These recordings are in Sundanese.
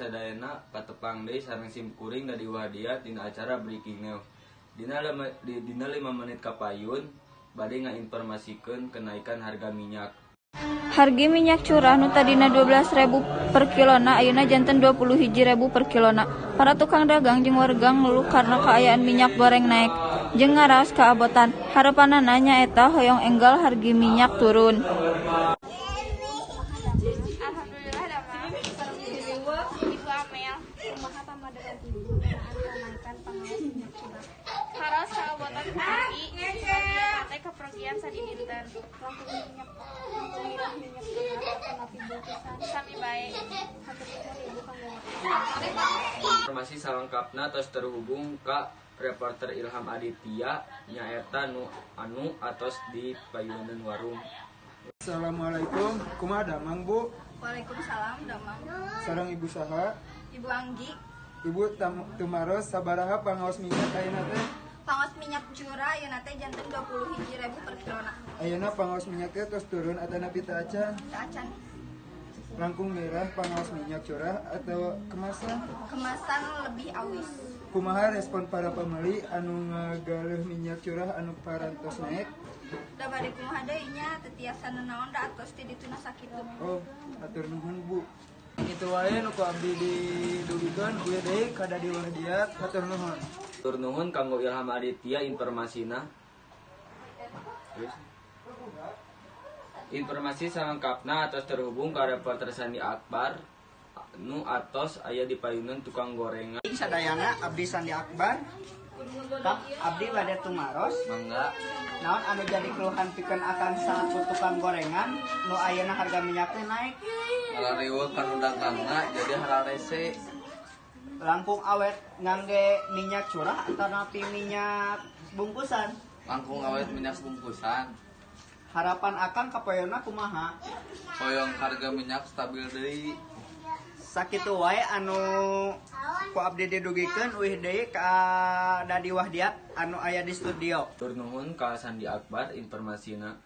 sadayana patepang deui sareng sim kuring da diwadiat dina acara breaking news. Dina 5 menit kapayun bade ngainformasikeun kenaikan harga minyak. Hargi minyak curah nu tadina 12.000 per kilona ayeuna janten 21.000 per kilona. Para tukang dagang jeung warga ngeluh karena kaayaan minyak goreng naek jeung ngaraos kaabotan. Harapanana nyaeta hoyong enggal hargi minyak turun. Alhamdulillah damang Ibu Amel kumaha pamadegan ibu kenaikan pengawas minyak curah. Haros kaabotan tinggi teh kepergian sadidinten. Langkung mirah minyak curah napi bungkusan sami bae. Hatur nuhun ibu kanggo Informasi salengkapna tos terhubung ka reporter Ilham Aditya nyaeta anu atos di payunan warung. Assalamualaikum, kumaha damang Bu? Waalaikumsalam damang. Sareng Ibu saha? Ibu Anggi, Ibu tumaros sabaraha pangaos minyak ayeuna teh? pangaos minyak curah ayeuna teh janten 21.000 per kilona. Ayeuna pangaos minyak teh tos turun atau napi teu acan? Teu acan. Langkung merah pangaos minyak curah atau kemasan? Kemasan lebih awis. Kumaha respon para pembeli anu ngagaleuh minyak curah anu parantos naik? Da bade kumaha deui nya teu tiasa nanaon da atos ti dituna sakitu. Oh, atur nuhun Bu. Itu wae nu ku abdi didugikeun kuy deui kada diwahdiat, atur nuhun. Tur nuhun kanggo Ilham Aditya informasina. Informasi salengkapna atos terhubung ka reporter Sandi Akbar nu atos aya di payunan tukang gorengan. Sadayana abdi Sandi Akbar. Kang abdi bade tumaros. Mangga. Naon anu jadi keluhan pikeun akan salaku tukang gorengan nu ayeuna harga minyak teh naik. Halariweuh kan dagangna jadi halarese. Langkung awet ngangge minyak curah atau napi minyak bungkusan. Langkung awet minyak bungkusan. Harapan akan kapoyona kumaha? Hoyong harga minyak stabil deui. Sakitu wae anu ku abdi didugikeun uih deui ka Dadi Wahdiat anu aya di studio. Tur nuhun ka Sandi Akbar informasina.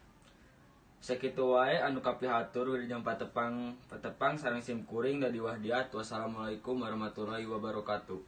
Sakitu wae anu kapihatur wilujeng patepang sareng sim kuring Dadi Wahdiat. Wassalamualaikum warahmatullahi wabarakatuh.